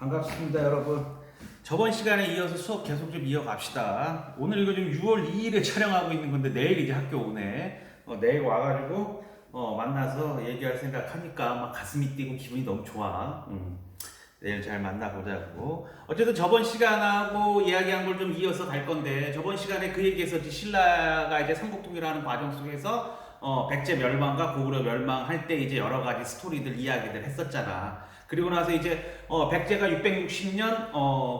반갑습니다, 여러분. 저번 시간에 이어서 수업 계속 좀 이어갑시다. 오늘 이거 좀 6월 2일에 촬영하고 있는 건데 내일 이제 학교 오네. 내일 와가지고 만나서 얘기할 생각하니까 막 가슴이 뛰고 기분이 너무 좋아. 내일 잘 만나보자고. 어쨌든 저번 시간하고 이야기한 걸 좀 이어서 갈 건데, 저번 시간에 그 얘기했었지. 신라가 이제 삼국통일하는 과정 속에서 백제 멸망과 고구려 멸망할 때 이제 여러 가지 스토리들 이야기들 했었잖아. 그리고 나서 이제 백제가 660년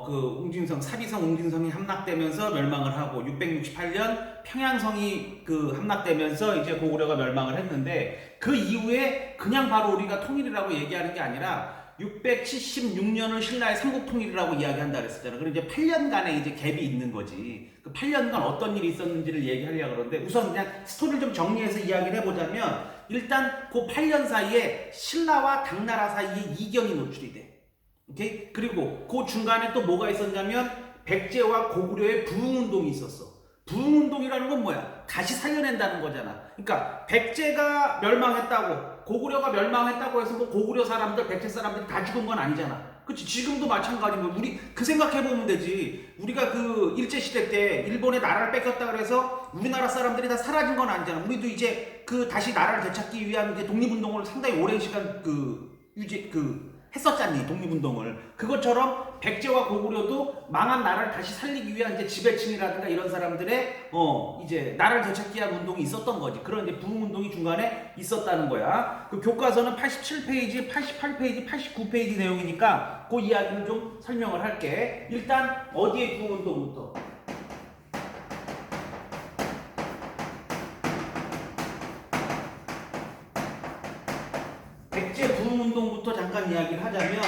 그 웅진성 사비성 웅진성이 함락되면서 멸망을 하고 668년 평양성이 그 함락되면서 이제 고구려가 멸망을 했는데, 그 이후에 그냥 바로 우리가 통일이라고 얘기하는 게 아니라 676년을 신라의 삼국통일이라고 이야기한다 그랬었잖아. 그럼 이제 8년간의 이제 갭이 있는 거지. 그 8년간 어떤 일이 있었는지를 얘기하려고 그러는데, 우선 그냥 스토리를 좀 정리해서 이야기를 해보자면, 일단 그 8년 사이에 신라와 당나라 사이에 이견이 노출이 돼. 오케이? 그리고 그 중간에 또 뭐가 있었냐면 백제와 고구려의 부흥운동이 있었어. 부흥운동이라는 건 뭐야? 다시 살려낸다는 거잖아. 그러니까 백제가 멸망했다고, 고구려가 멸망했다고 해서 뭐 고구려 사람들, 백제 사람들 다 죽은 건 아니잖아. 그치? 지금도 마찬가지인 거야. 우리 그 생각해보면 되지. 우리가 그 일제시대 때 일본의 나라를 뺏겼다 그래서 우리나라 사람들이 다 사라진 건 아니잖아. 우리도 이제 그 다시 나라를 되찾기 위한 이제 독립운동을 상당히 오랜 시간 했었잖니, 독립운동을. 그것처럼 백제와 고구려도 망한 나라를 다시 살리기 위한 이제 지배층이라든가 이런 사람들의 이제 나라를 되찾기 위한 운동이 있었던 거지. 그런 이제 부흥운동이 중간에 있었다는 거야. 그 교과서는 87페이지, 88페이지, 89페이지 내용이니까 그 이야기를 좀 설명을 할게. 일단 어디의 부흥운동부터? 백제 부흥운동부터 잠깐 이야기를 하자면,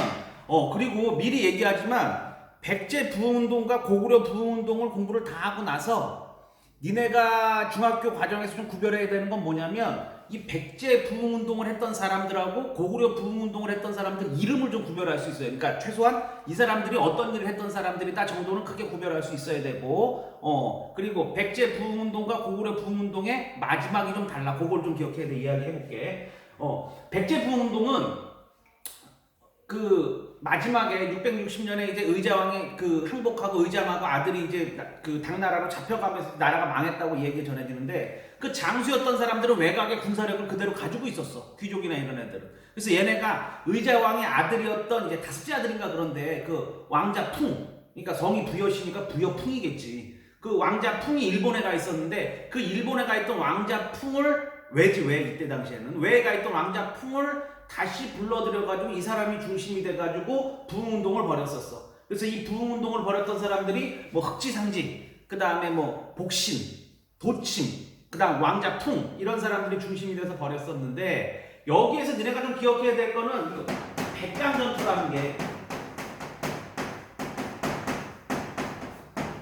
그리고 미리 얘기하지만 백제 부흥운동과 고구려 부흥운동을 공부를 다 하고 나서 니네가 중학교 과정에서 좀 구별해야 되는 건 뭐냐면, 이 백제 부흥운동을 했던 사람들하고 고구려 부흥운동을 했던 사람들 이름을 좀 구별할 수 있어요. 그러니까 최소한 이 사람들이 어떤 일을 했던 사람들이다 정도는 크게 구별할 수 있어야 되고, 그리고 백제 부흥운동과 고구려 부흥운동의 마지막이 좀 달라. 그걸 좀 기억해야 돼. 이야기해볼게. 백제 부흥운동은 그 마지막에 660년에 이제 의자왕이 그 항복하고 의장하고 아들이 이제 그 당나라로 잡혀가면서 나라가 망했다고 얘기 전해지는데, 그 장수였던 사람들은 외곽의 군사력을 그대로 가지고 있었어. 귀족이나 이런 애들은. 그래서 얘네가 의자왕의 아들이었던 이제 다섯째 아들인가 그런데 그 왕자 풍, 그러니까 성이 부여시니까 부여풍이겠지. 그 왕자 풍이 일본에 가 있었는데, 그 일본에 가 있던 왕자 풍을 왜 이때 당시에는 왜가 있던 왕자 풍을 다시 불러들여가지고 이 사람이 중심이 돼가지고 부흥운동을 벌였었어. 그래서 이 부흥운동을 벌였던 사람들이 뭐 흑지상지, 그 다음에 뭐 복신, 도침, 그 다음 왕자풍, 이런 사람들이 중심이 돼서 벌였었는데, 여기에서 너네가 좀 기억해야 될 거는 백강전투라는 게,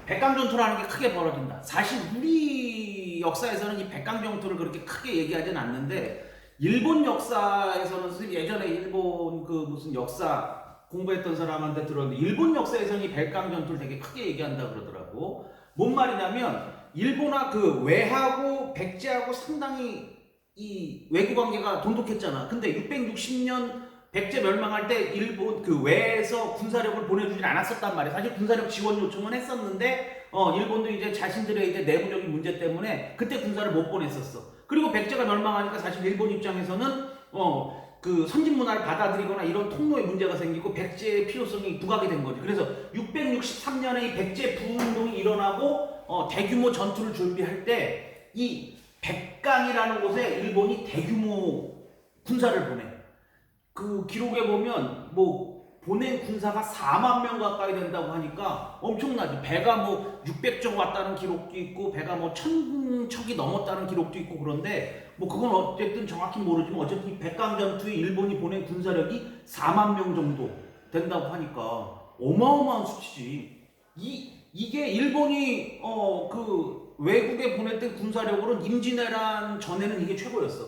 백강전투라는 게 크게 벌어진다. 사실 우리 역사에서는 이 백강전투를 그렇게 크게 얘기하진 않는데, 일본 역사에서는 예전에 일본 그 무슨 역사 공부했던 사람한테 들었는데, 일본 역사에서는 이 백강전투를 되게 크게 얘기한다 그러더라고. 뭔 말이냐면, 일본하 그 외하고 백제하고 상당히 이 외교 관계가 돈독했잖아. 근데 660년 백제 멸망할 때 일본 그 외에서 군사력을 보내주진 않았었단 말이야. 사실 군사력 지원 요청은 했었는데, 일본도 이제 자신들의 이제 내부적인 문제 때문에 그때 군사를 못 보냈었어. 그리고 백제가 멸망하니까 사실 일본 입장에서는 그 선진 문화를 받아들이거나 이런 통로에 문제가 생기고 백제의 필요성이 부각이 된 거지. 그래서 663년에 이 백제 부흥운동이 일어나고 대규모 전투를 준비할 때 이 백강이라는 곳에 일본이 대규모 군사를 보내. 그 기록에 보면 뭐 보낸 군사가 4만 명 가까이 된다고 하니까 엄청나지. 배가 뭐 600척 왔다는 기록도 있고 배가 뭐 1000척이 넘었다는 기록도 있고. 그런데 뭐 그건 어쨌든 정확히 모르지만 어쨌든 이 백강전투에 일본이 보낸 군사력이 4만 명 정도 된다고 하니까 어마어마한 수치지. 이게 일본이 그 외국에 보냈던 군사력으로는 임진왜란 전에는 이게 최고였어.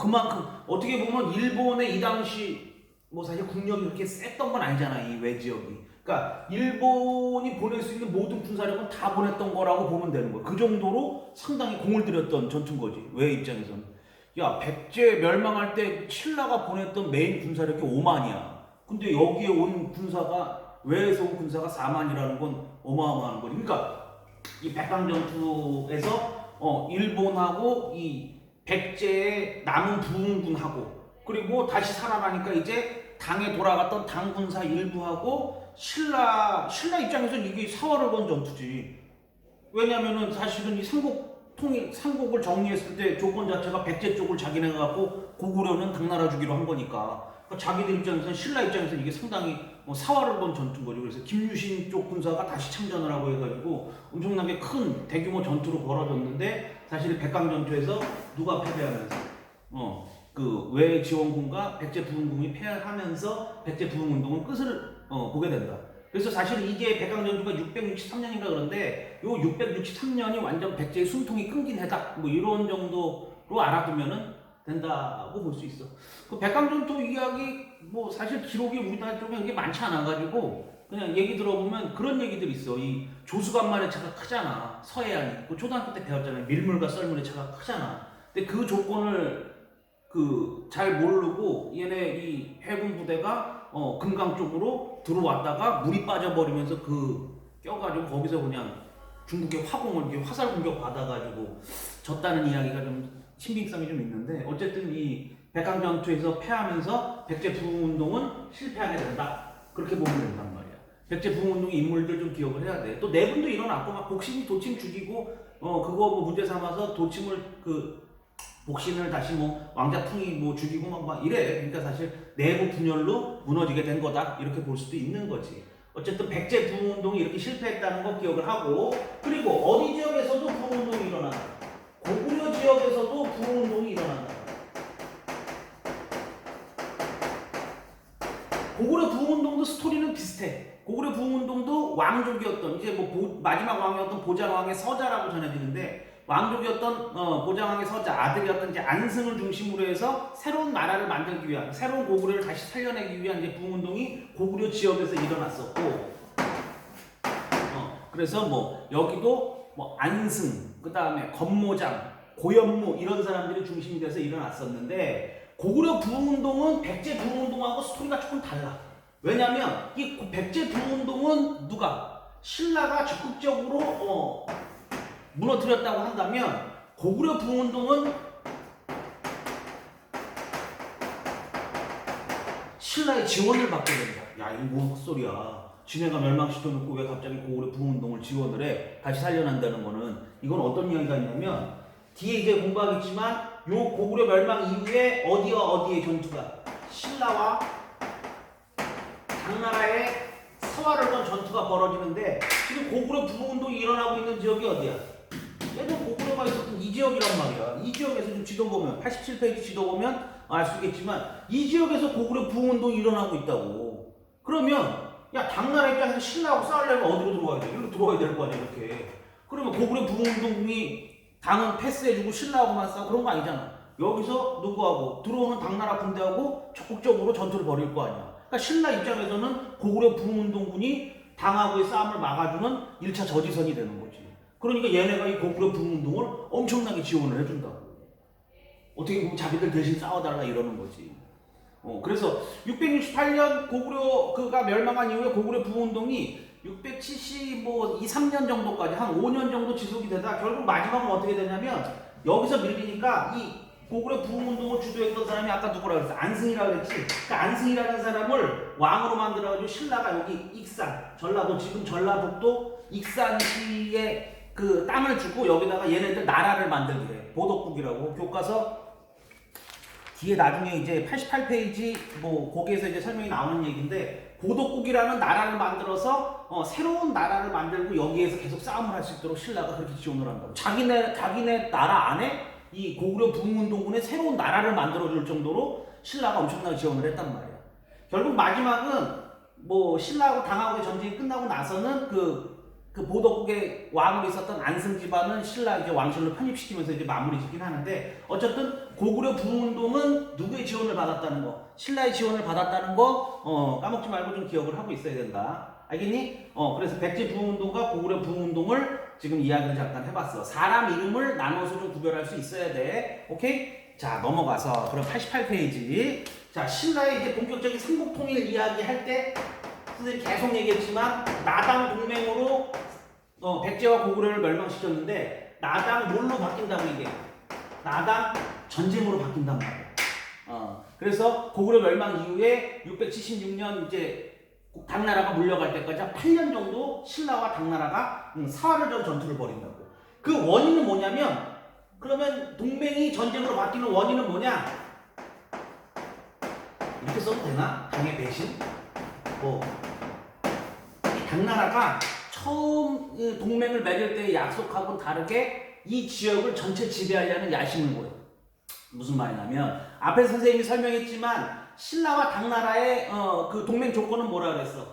그만큼 어떻게 보면 일본의 이 당시 뭐 사실 국력이 그렇게 셌던 건 아니잖아, 이 외지역이. 그러니까 일본이 보낼 수 있는 모든 군사력은 다 보냈던 거라고 보면 되는 거야. 그 정도로 상당히 공을 들였던 전투인 거지, 외 입장에서는. 야, 백제 멸망할 때 신라가 보냈던 메인 군사력이 5만이야. 근데 여기에 온 군사가 외에서 온 군사가 4만이라는 건 어마어마한 거니. 그러니까 이 백강전투에서 일본하고 이 백제의 남은 부흥군하고 그리고 다시 살아나니까 이제 당에 돌아갔던 당군사 일부하고 신라 입장에서는 이게 사활을 건 전투지. 왜냐면은 사실은 이 삼국을 정리했을 때 조건 자체가 백제 쪽을 자기네가 갖고 고구려는 당나라 주기로 한 거니까. 그러니까 자기들 입장에서는 신라 입장에서는 이게 상당히 사활을 건 전투인 거죠. 그래서 김유신 쪽 군사가 다시 참전을 하고 해가지고 엄청나게 큰 대규모 전투로 벌어졌는데 사실 백강전투에서 누가 패배하면서 그 외 지원군과 백제 부흥군이 패하면서 백제 부흥운동은 끝을 보게 된다. 그래서 사실 이게 백강전투가 663년인가 그런데 요 663년이 완전 백제의 숨통이 끊긴 해다. 뭐 이런 정도로 알아두면은 된다고 볼 수 있어. 그 백강전투 이야기 뭐 사실 기록이 우리나라 쪽에 그게 많지 않아 가지고 그냥 얘기 들어보면 그런 얘기들이 있어. 이 조수간만의 차가 크잖아. 서해안이. 그 초등학교 때 배웠잖아요. 밀물과 썰물의 차가 크잖아. 근데 그 조건을 잘 모르고 얘네 이 해군 부대가 금강 쪽으로 들어왔다가 물이 빠져버리면서 껴가지고 거기서 그냥 중국의 화공을 화살 공격 받아가지고 졌다는 이야기가 좀 신빙성이 좀 있는데 어쨌든 이 백강전투에서 패하면서 백제 부흥운동은 실패하게 된다. 그렇게 보면 된단 말이야. 백제 부흥운동의 인물들 좀 기억을 해야 돼. 또 내분도 일어났고 막 복심이 도침 죽이고 그거 뭐 문제 삼아서 도침을 복신을 다시 왕자풍이 죽이고 막 이래. 그러니까 사실 내부 분열로 무너지게 된 거다. 이렇게 볼 수도 있는 거지. 어쨌든 백제 부흥운동이 이렇게 실패했다는 거 기억을 하고 그리고 어디 지역에서도 부흥운동이 일어난다. 고구려 지역에서도 부흥운동이 일어난다. 고구려 부흥운동도 스토리는 비슷해. 고구려 부흥운동도 왕족이었던 이제 마지막 왕이었던 보장왕의 서자라고 전해지는데 왕족이었던 보장왕의 서자 아들이었던 이제 안승을 중심으로 해서 새로운 나라를 만들기 위한 새로운 고구려를 다시 살려내기 위한 이제 부흥운동이 고구려 지역에서 일어났었고 그래서 여기도 안승 그 다음에 건모장 고연무 이런 사람들이 중심이 돼서 일어났었는데 고구려 부흥운동은 백제 부흥운동하고 스토리가 조금 달라. 왜냐하면 이 백제 부흥운동은 신라가 적극적으로 무너뜨렸다고 한다면 고구려 부흥운동은 신라의 지원을 받게 된다. 야, 이거 뭔 헛소리야. 지네가 멸망시켜놓고 왜 갑자기 고구려 부흥운동을 지원을 해? 다시 살려낸다는 거는 이건 어떤 이야기가 있냐면 뒤에 이제 공부하겠지만 요 고구려 멸망 이후에 어디와 어디의 전투가 신라와 당나라의 서화를 건 전투가 벌어지는데 지금 고구려 부흥운동이 일어나고 있는 지역이 어디야? 예전 고구려가 있었던 이 지역이란 말이야. 이 지역에서 좀 지도 보면 87페이지 지도 보면 알 수 있겠지만 이 지역에서 고구려 부흥운동이 일어나고 있다고. 그러면 야 당나라 입장에서 신라하고 싸우려면 어디로 들어가야 돼? 이리로 들어가야 될 거 아니야 이렇게. 그러면 고구려 부흥운동이 당은 패스해주고 신라하고만 싸우고 그런 거 아니잖아. 여기서 누구하고 들어오는 당나라 군대하고 적극적으로 전투를 벌일 거 아니야. 그러니까 신라 입장에서는 고구려 부흥운동군이 당하고의 싸움을 막아주는 1차 저지선이 되는 거지. 그러니까 얘네가 이 고구려 부흥운동을 엄청나게 지원을 해준다고. 어떻게 보면 자기들 대신 싸워달라 이러는 거지. 그래서 668년 고구려가 멸망한 이후에 고구려 부흥운동이 672, 3년 정도까지 한 5년 정도 지속이 되다 결국 마지막은 어떻게 되냐면 여기서 밀리니까 이 고구려 부흥운동을 주도했던 사람이 아까 누구라고 그랬어? 안승이라고 그랬지? 그 안승이라는 사람을 왕으로 만들어가지고 신라가 여기 익산, 전라도 지금 전라북도 익산시에 그 땅을 주고 여기다가 얘네들 나라를 만들게 해. 보덕국이라고 교과서 뒤에 나중에 이제 88페이지 거기에서 이제 설명이 나오는 얘기인데 보덕국이라는 나라를 만들어서 새로운 나라를 만들고 여기에서 계속 싸움을 할 수 있도록 신라가 그렇게 지원을 한다고. 자기네 나라 안에 이 고구려 부흥운동군의 새로운 나라를 만들어줄 정도로 신라가 엄청나게 지원을 했단 말이야. 결국 마지막은 신라하고 당하고의 전쟁이 끝나고 나서는 그 보덕국의 왕으로 있었던 안승 집안은 신라 이제 왕실로 편입시키면서 이제 마무리 짓긴 하는데 어쨌든 고구려 부흥운동은 누구의 지원을 받았다는 거, 신라의 지원을 받았다는 거 까먹지 말고 좀 기억을 하고 있어야 된다. 알겠니? 그래서 백제 부흥운동과 고구려 부흥운동을 지금 이야기를 잠깐 해봤어. 사람 이름을 나눠서 좀 구별할 수 있어야 돼. 오케이? 자 넘어가서 그럼 88페이지 자, 신라의 이제 본격적인 삼국통일 이야기할 때 선생님 계속 얘기했지만 나당 동맹으로 백제와 고구려를 멸망시켰는데 나당 뭘로 바뀐다고 이게? 나당 전쟁으로 바뀐단 말이야. 그래서 고구려 멸망 이후에 676년 이제 당나라가 물려갈 때까지 한 8년 정도 신라와 당나라가 사활을 전투를 벌인다고. 그 원인은 뭐냐면 그러면 동맹이 전쟁으로 바뀌는 원인은 뭐냐? 이렇게 써도 되나? 당의 배신? 이 당나라가 처음 동맹을 맺을 때 약속하고는 다르게 이 지역을 전체 지배하려는 야심을 보여. 무슨 말이냐면 앞에 선생님이 설명했지만 신라와 당나라의 그 동맹 조건은 뭐라 그랬어?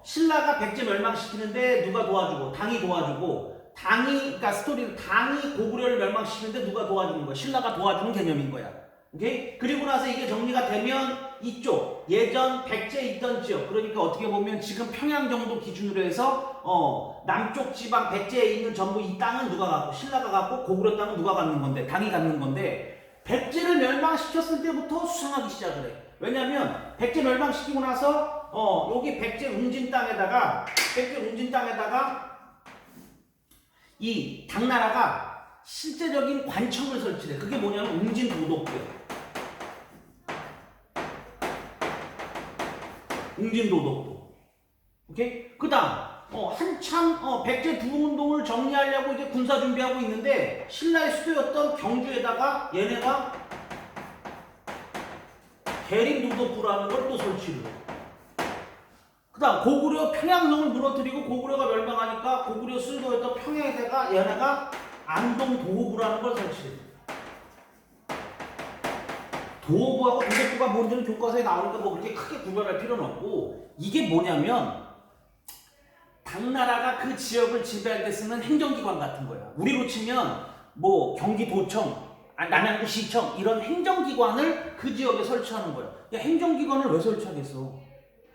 신라가 백제 멸망시키는데 누가 도와주고 당이 도와주고 그러니까 스토리는 당이 고구려를 멸망시키는데 누가 도와주는 거야? 신라가 도와주는 개념인 거야. 오케이? 그리고 나서 이게 정리가 되면 이쪽 예전 백제에 있던 지역 그러니까 어떻게 보면 지금 평양 정도 기준으로 해서 남쪽 지방 백제에 있는 전부 이 땅은 누가 갖고 신라가 갖고 고구려 땅은 누가 갖는 건데 당이 갖는 건데 백제를 멸망시켰을 때부터 수상하기 시작을 해. 왜냐면 백제 멸망시키고 나서 여기 백제 웅진 땅에다가 이 당나라가 실제적인 관청을 설치해. 그게 뭐냐면 웅진 도독부야. 웅진 도독부. 오케이? 그 다음 한참 백제 부흥운동을 정리하려고 이제 군사 준비하고 있는데 신라의 수도였던 경주에다가 얘네가 계림도독부라는 걸 또 설치를 해. 그 다음 고구려 평양성을 무너뜨리고 고구려가 멸망하니까 고구려 수도였던 평양에다가 얘네가 안동도호부라는 걸 설치해. 도호부하고 도독부가 뭔지는 교과서에 나오니까 뭐 그렇게 크게 구별할 필요는 없고 이게 뭐냐면 당나라가 그 지역을 지배할 때 쓰는 행정기관 같은 거야. 우리로 치면 뭐 경기도청, 남양주시청 이런 행정기관을 그 지역에 설치하는 거야. 야, 행정기관을 왜 설치하겠어?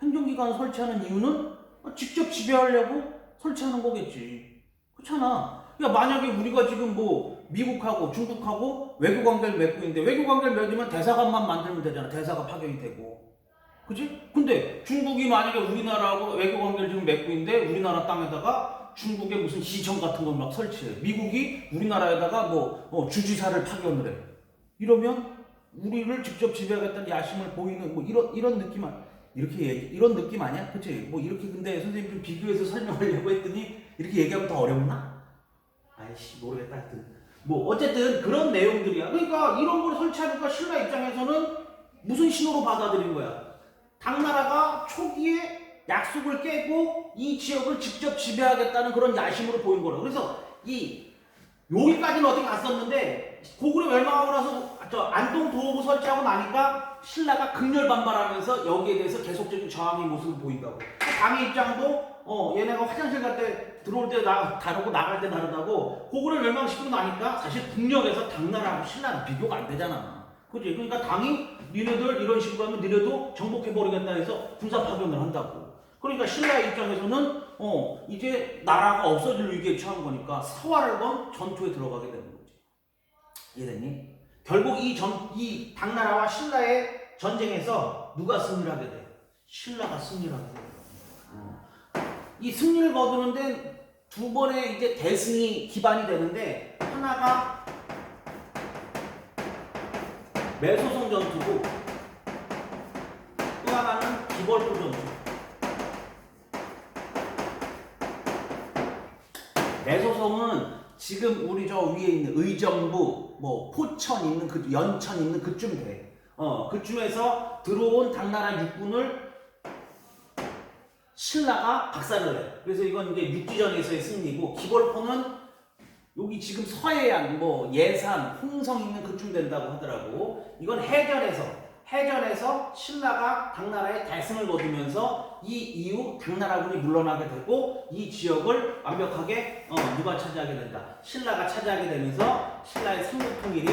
행정기관을 설치하는 이유는 직접 지배하려고 설치하는 거겠지. 그렇잖아. 야, 만약에 우리가 지금 뭐 미국하고 중국하고 외교관계를 맺고 있는데 외교관계를 맺으면 대사관만 만들면 되잖아. 대사가 파견이 되고. 그치? 근데 중국이 만약에 우리나라하고 외교관계를 지금 맺고 있는데 우리나라 땅에다가 중국의 무슨 시청 같은 걸 막 설치해. 미국이 우리나라에다가 뭐 주지사를 파견을 해. 이러면 우리를 직접 지배하겠다는 야심을 보이는 뭐 이런 느낌 이런 느낌 아니야? 그치? 뭐 이렇게 근데 선생님 좀 비교해서 설명하려고 했더니 이렇게 얘기하면 더 어렵나? 아이씨 모르겠다. 하여튼 뭐 어쨌든 그런 내용들이야. 그러니까 이런 걸 설치하니까 신라 입장에서는 무슨 신호로 받아들인 거야? 당나라가 초기에 약속을 깨고 이 지역을 직접 지배하겠다는 그런 야심으로 보인 거라. 그래서 여기까지는 어디 갔었는데 고구려 멸망하고 나서 안동 도호부 설치하고 나니까 신라가 극렬 반발하면서 여기에 대해서 계속적인 저항의 모습을 보인다고. 당의 입장도 얘네가 화장실 갈 때 들어올 때 다르고 나갈 때 다르다고. 고구려 멸망시키고 나니까 사실 국력에서 당나라하고 신라는 비교가 안 되잖아. 그치? 그러니까 당이 니네들 이런 식으로 하면 니네도 정복해버리겠다 해서 군사 파견을 한다고. 그러니까 신라의 입장에서는 이제 나라가 없어질 위기에 처한 거니까 사활을 건 전투에 들어가게 되는 거지. 이해됐니? 결국 이 당나라와 신라의 전쟁에서 누가 승리를 하게 돼? 신라가 승리를 하게 돼. 이 승리를 거두는데 두 번의 이제 대승이 기반이 되는데 하나가 매소성 전투고 또 하나는 기벌포 전투. 매소성은 지금 우리 저 위에 있는 의정부, 뭐 포천 있는 그 연천 있는 그쯤 돼. 그쯤에서 들어온 당나라 육군을 신라가 박살을 내. 그래서 이건 이제 육지전에서의 승리고 기벌포는 여기 지금 서해안, 뭐 예산, 홍성 있는 그쯤 된다고 하더라고. 이건 해전에서 신라가 당나라의 대승을 거두면서 이 이후 당나라군이 물러나게 되고 이 지역을 완벽하게 누가 차지하게 된다. 신라가 차지하게 되면서 신라의 삼국통일이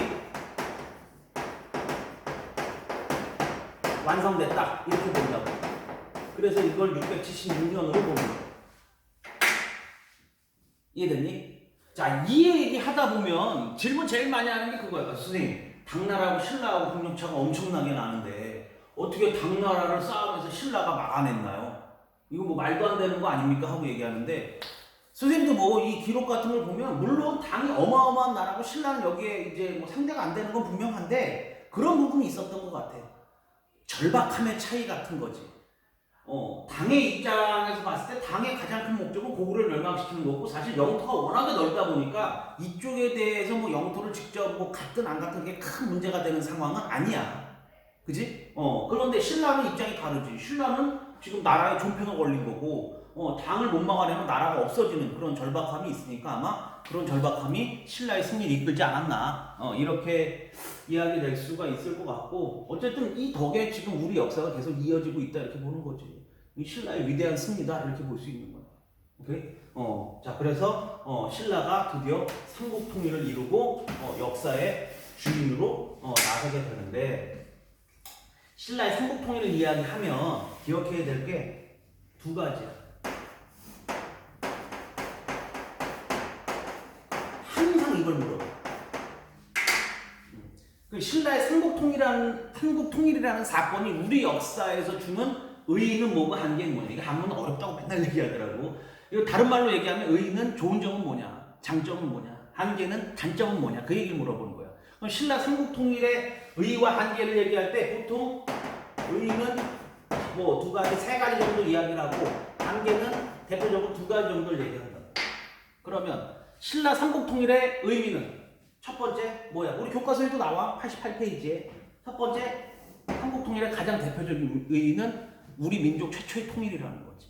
완성됐다. 이렇게 본다고. 그래서 이걸 676년으로 보는 거야. 이해됐니? 자, 이 얘기 하다 보면 질문 제일 많이 하는 게 그거야. 선생님, 당나라하고 신라하고 국력차가 엄청나게 나는데 어떻게 당나라를 싸우면서 신라가 막아냈나요? 이거 뭐 말도 안 되는 거 아닙니까? 하고 얘기하는데 선생님도 뭐 이 기록 같은 걸 보면 물론 당이 어마어마한 나라고 신라는 여기에 이제 뭐 상대가 안 되는 건 분명한데 그런 부분이 있었던 것 같아요. 절박함의 차이 같은 거지. 당의 입장에서 봤을 때 당의 가장 큰 목적은 고구려를 멸망시키는 거고 사실 영토가 워낙에 넓다 보니까 이쪽에 대해서 뭐 영토를 직접 뭐 갖든 안 갖든 게 큰 문제가 되는 상황은 아니야. 그지? 그런데 신라는 입장이 다르지. 신라는 지금 나라에 존폐가 걸린 거고 당을 못 막아내면 나라가 없어지는 그런 절박함이 있으니까 아마 그런 절박함이 신라의 승리를 이끌지 않았나 이렇게 이야기될 수가 있을 것 같고 어쨌든 이 덕에 지금 우리 역사가 계속 이어지고 있다 이렇게 보는 거지. 이 신라의 위대한 승리다 이렇게 볼 수 있는 거야. 오케이? 자 그래서 신라가 드디어 삼국 통일을 이루고 역사의 주인으로 나서게 되는데 신라의 삼국 통일을 이야기하면 기억해야 될 게 두 가지야. 항상 이걸 물어. 그 신라의 삼국통일이라는 사건이 우리 역사에서 주는 의의는 뭐고 한계는 뭐냐. 이게 한문은 어렵다고 맨날 얘기하더라고. 이거 다른 말로 얘기하면 의의는 좋은 점은 뭐냐, 장점은 뭐냐, 한계는 단점은 뭐냐. 그 얘기를 물어보는 거야. 그럼 신라 삼국통일의 의의와 한계를 얘기할 때 보통 의의는 뭐 두 가지, 세 가지 정도 이야기를 하고 한계는 대표적으로 두 가지 정도를 얘기한다. 그러면 신라 삼국통일의 의미는 첫 번째 뭐야? 우리 교과서에도 나와. 88페이지에. 첫 번째 삼국통일의 가장 대표적인 의의는 우리 민족 최초의 통일이라는 거지.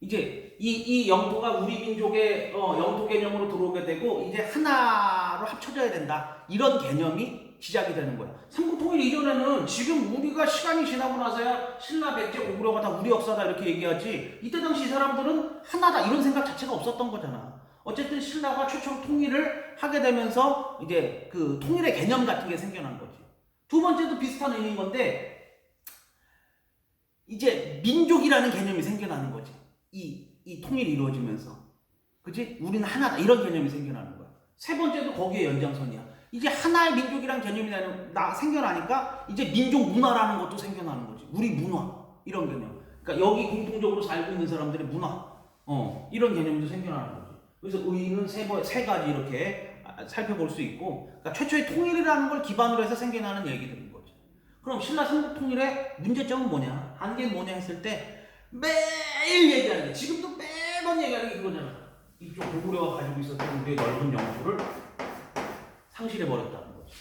이제 이 영토가 우리 민족의 영토 개념으로 들어오게 되고 이제 하나로 합쳐져야 된다. 이런 개념이 시작이 되는 거야. 삼국통일 이전에는 지금 우리가 시간이 지나고 나서야 신라, 백제, 고구려가 다 우리 역사다 이렇게 얘기하지 이때 당시 이 사람들은 하나다 이런 생각 자체가 없었던 거잖아. 어쨌든 신라가 최초로 통일을 하게 되면서 이제 그 통일의 개념 같은 게 생겨난 거지. 두 번째도 비슷한 의미인 건데 이제 민족이라는 개념이 생겨나는 거지. 이 통일이 이루어지면서. 그치? 우리는 하나다. 이런 개념이 생겨나는 거야. 세 번째도 거기에 연장선이야. 이제 하나의 민족이라는 개념이 생겨나니까 이제 민족 문화라는 것도 생겨나는 거지. 우리 문화. 이런 개념. 그러니까 여기 공통적으로 살고 있는 사람들의 문화. 이런 개념도 생겨나는 거지. 그래서 의의는 세 가지 이렇게 살펴볼 수 있고 그러니까 최초의 통일이라는 걸 기반으로 해서 생겨나는 얘기들인 거죠. 그럼 신라 삼국통일의 문제점은 뭐냐? 한계는 뭐냐 했을 때 매일 얘기하는 게 지금도 매번 얘기하는 게 그거잖아. 이쪽 고구려가 가지고 있었던 우리의 넓은 영토를 상실해버렸다는 거지.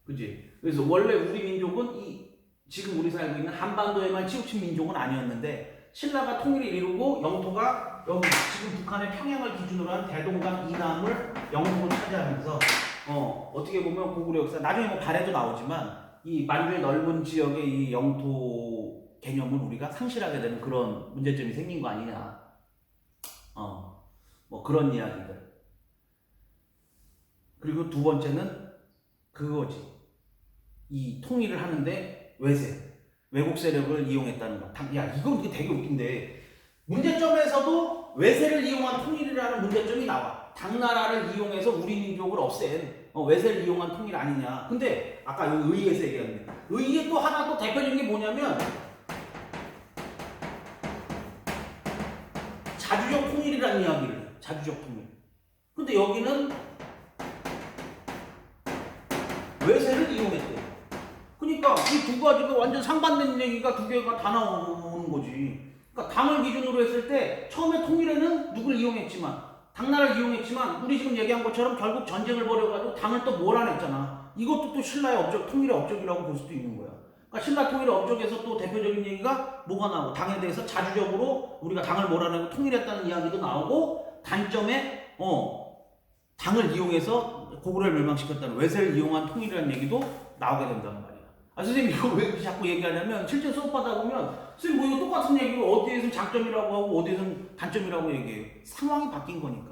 그치? 그래서 원래 우리 민족은 지금 우리 살고 있는 한반도에만 치우친 민족은 아니었는데 신라가 통일을 이루고 영토가 여기 지금 북한의 평양을 기준으로 한 대동강 이남을 영토로 차지하면서 어떻게 보면 고구려 역사 나중에 뭐 발해도 나오지만 이 만주의 넓은 지역의 이 영토 개념을 우리가 상실하게 되는 그런 문제점이 생긴 거 아니냐. 뭐 그런 이야기들. 그리고 두 번째는 그거지. 이 통일을 하는데 외국 세력을 이용했다는 거. 야, 이건 되게 웃긴데 문제점에서도 외세를 이용한 통일이라는 문제점이 나와. 당나라를 이용해서 우리 민족을 없앤 외세를 이용한 통일 아니냐. 근데 아까 여기 의의에서 얘기했는데 의의의 또 하나 또 대표적인 게 뭐냐면 자주적 통일이라는 이야기를 해. 자주적 통일. 근데 여기는 외세를 이용했대. 그러니까 이 두 가지가 완전 상반된 얘기가 두 개가 다 나오는 거지. 그러니까 당을 기준으로 했을 때 처음에 통일에는 누굴 이용했지만 당나라를 이용했지만 우리 지금 얘기한 것처럼 결국 전쟁을 벌여가지고 당을 또 몰아냈잖아. 이것도 또 신라의 업적, 통일의 업적이라고 볼 수도 있는 거야. 그러니까 신라 통일의 업적에서 또 대표적인 얘기가 뭐가 나오고 당에 대해서 자주적으로 우리가 당을 몰아내고 통일했다는 이야기도 나오고 단점에 당을 이용해서 고구려를 멸망시켰다는 외세를 이용한 통일이라는 얘기도 나오게 된단 말이야. 선생님 이거 왜 자꾸 얘기하냐면 실제 수업하다 보면 선생님 뭐 이거 똑같은 얘기를 어디에선 장점이라고 하고 어디에선 단점이라고 얘기해요. 상황이 바뀐 거니까.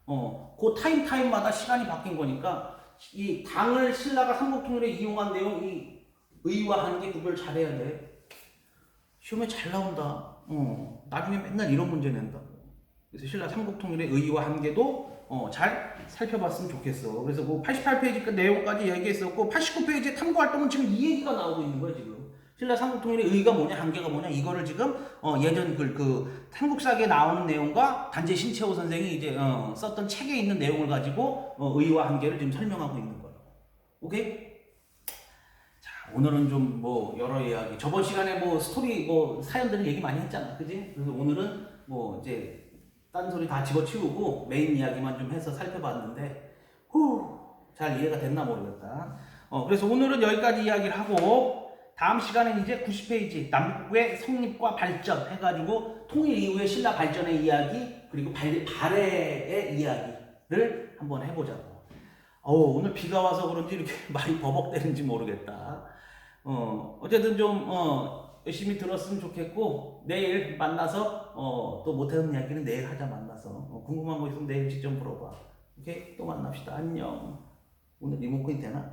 그 타임마다 시간이 바뀐 거니까 이 당을 신라가 삼국통일에 이용한 내용 이 의의와 한계 구별 잘해야 돼. 시험에 잘 나온다. 나중에 맨날 이런 문제 낸다고. 그래서 신라 삼국통일의 의의와 한계도 잘 살펴봤으면 좋겠어. 그래서 뭐 88페이지 내용까지 얘기했었고 89페이지의 탐구활동은 지금 이 얘기가 나오고 있는 거야 지금. 신라 삼국통일의 의의가 뭐냐, 한계가 뭐냐, 이거를 지금 예전 그 삼국사기에 나오는 내용과 단재 신채호 선생이 이제 썼던 책에 있는 내용을 가지고 의의와 한계를 지금 설명하고 있는 거예요. 오케이? 자, 오늘은 좀 뭐 여러 이야기. 저번 시간에 뭐 스토리 뭐 사연들을 얘기 많이 했잖아, 그지? 그래서 오늘은 뭐 이제 딴소리 다 집어치우고 메인 이야기만 좀 해서 살펴봤는데, 잘 이해가 됐나 모르겠다. 그래서 오늘은 여기까지 이야기를 하고, 다음 시간엔 이제 90페이지 남북의 성립과 발전 해가지고 통일 이후의 신라 발전의 이야기, 그리고 발해의 이야기를 한번 해보자고. 오늘 비가 와서 그런지 이렇게 많이 버벅대는지 모르겠다. 어쨌든 좀 열심히 들었으면 좋겠고, 내일 만나서 또 못하는 이야기는 내일 하자. 만나서 궁금한 거 있으면 내일 직접 물어봐. 오케이? 또 만납시다. 안녕. 오늘 리모컨이 되나?